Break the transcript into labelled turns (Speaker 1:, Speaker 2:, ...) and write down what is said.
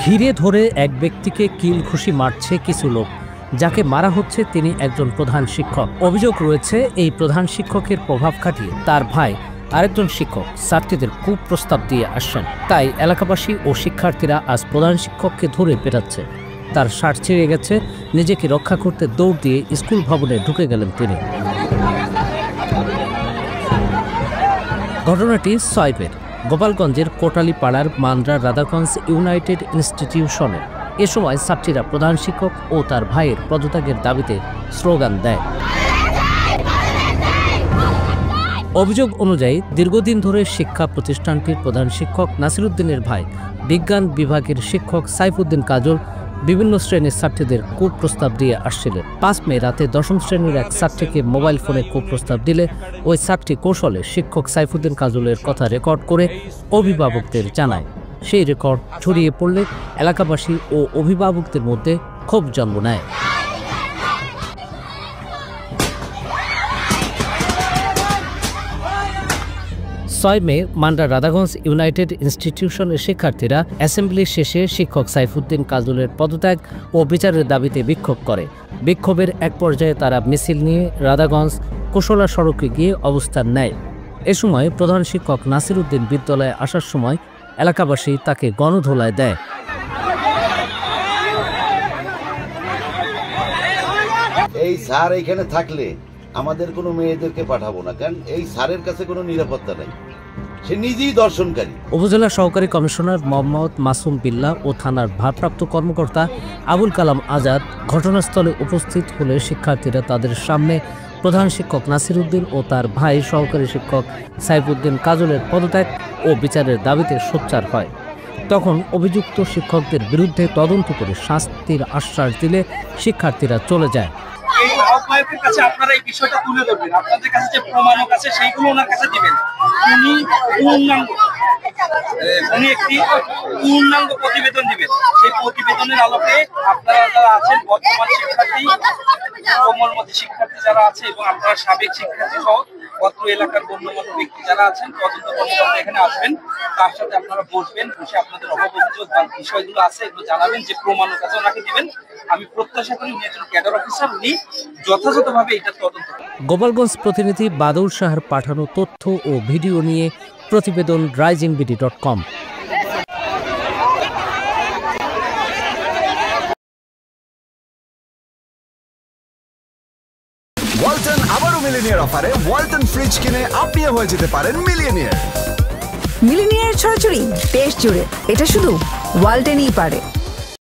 Speaker 1: ঘিরে ধরে এক ব্যক্তিকে কিল ঘুষি মারছে কিছু লোক। যাকে মারা হচ্ছে তিনি একজন প্রধান শিক্ষক। অভিযোগ রয়েছে এই প্রধান শিক্ষকের প্রভাব খাটিয়ে তার ভাই আরেকজন শিক্ষক ছাত্রীদের কুপ্রস্তাব দিয়ে আসছেন। তাই এলাকাবাসী ও শিক্ষার্থীরা আজ প্রধান শিক্ষককে ধরে পেটাচ্ছে। তার শার্ট ছিঁড়ে গেছে, নিজেকে রক্ষা করতে দৌড় দিয়ে স্কুল ভবনে ঢুকে গেলেন তিনি। ঘটনাটি সয়পের গোপালগঞ্জের কোটালীপাড়ার মান্দ্রা রাধাগঞ্জ ইউনাইটেড ইনস্টিটিউশনের। এ সময় ছাত্রীরা প্রধান শিক্ষক ও তার ভাইয়ের পদত্যাগের দাবিতে স্লোগান দেয়। অভিযোগ অনুযায়ী দীর্ঘদিন ধরে শিক্ষা প্রতিষ্ঠানটির প্রধান শিক্ষক নাসিরউদ্দিনের ভাই বিজ্ঞান বিভাগের শিক্ষক সাইফুদ্দিন কাজল বিভিন্ন শ্রেণীর ছাত্রীদের কুপ্রস্তাব দিয়ে আসছিলেন। 5 মে রাতে 10ম শ্রেণীর এক ছাত্রীকে মোবাইল ফোনে কুপ্রস্তাব দিলে ওই ছাত্রী কৌশলে শিক্ষক সাইফুদ্দিন কাজলের কথা রেকর্ড করে অভিভাবকদের জানায়। সেই রেকর্ড ছড়িয়ে পড়লে এলাকাবাসী ও অভিভাবকদের মধ্যে ক্ষোভ জন্ম নেয়। 6 মে মান্দ্রা রাধাগঞ্জ ইউনাইটেড ইনস্টিটিউশনের শিক্ষার্থীরা অ্যাসেম্বলি শেষে শিক্ষক সাইফুদ্দিন কাজলের পদত্যাগ ও বিচারের দাবিতে বিক্ষোভ করে। বিক্ষোভের এক পর্যায়ে তারা মিছিল নিয়ে রাধাগঞ্জ কুশলা সড়কে গিয়ে অবস্থান নেয়। এ সময় প্রধান শিক্ষক নাসিরউদ্দিন বিদ্যালয়ে আসার সময় এলাকাবাসী তাকে গণধোলায় দেয়।
Speaker 2: এই স্যার এখানে থাকলে আমাদের কোনো মেয়েদেরকে পাঠাবো না, কারণ এই স্যারের কাছে কোনো নিরাপত্তা নাই, সে নিজেই দর্শনকারী।
Speaker 1: উপজেলা সহকারী কমিশনার মোহাম্মদ মাসুম বিল্লাহ ও থানার ভারপ্রাপ্ত কর্মকর্তা আবুল কালাম আজাদ ঘটনাস্থলে উপস্থিত হলে শিক্ষার্থীরা তাদের সামনে প্রধান শিক্ষক নাসিরউদ্দিন ও তার ভাই সহকারী শিক্ষক সাইফুদ্দিন কাজলের পদত্যাগ ও বিচারের দাবিতে সোচ্চার হয়। তখন অভিযুক্ত শিক্ষকদের বিরুদ্ধে তদন্ত করে শাস্তির আশ্বাস দিলে শিক্ষার্থীরা চলে যায়।
Speaker 3: এই আহ্বায়কের কাছে আপনারা এই বিষয়টা তুলে ধরবেন, আপনাদের কাছে যে প্রমাণক আছে সেইগুলো ওনার কাছে দিবেন। উনি একটি পূর্ণাঙ্গ প্রতিবেদন দিবেন। সেই প্রতিবেদনের আলোকে আপনারা যারা আছেন বর্তমান শিক্ষার্থী, কোমলমতি শিক্ষার্থী যারা আছে এবং আপনারা সাবেক শিক্ষার্থী সহ অত্র এলাকার গণ্যমান্য ব্যক্তি যারা আছেন তদন্ত কর্মকর্তা এখানে আসবেন, তার সাথে আপনারা বসবেন, বসে আপনাদের অবগত বিষয়গুলো আছে এগুলো জানাবেন, যে প্রমাণক আছে ওনাকে দিবেন। আমি প্রত্যাশা করি উনি একজন ক্যাডার অফিসার, উনি যথাযথভাবে এটা তদন্ত করবেন।
Speaker 1: গোপালগঞ্জ প্রতিনিধি বাদুল শাহর পাঠানো তথ্য ও ভিডিও নিয়ে প্রতিবেদন risingBD.com।
Speaker 4: ওয়ালটন আবারও মিলিনিয়ার অফারে ওয়ালটন ফ্রিজ কিনে আপনিও হয়ে যেতে পারেন মিলিয়নিয়ার।
Speaker 5: মিলিনিয়ার ছড়াছড়ি দেশ জুড়ে, এটা শুধু ওয়ালটনই পারে।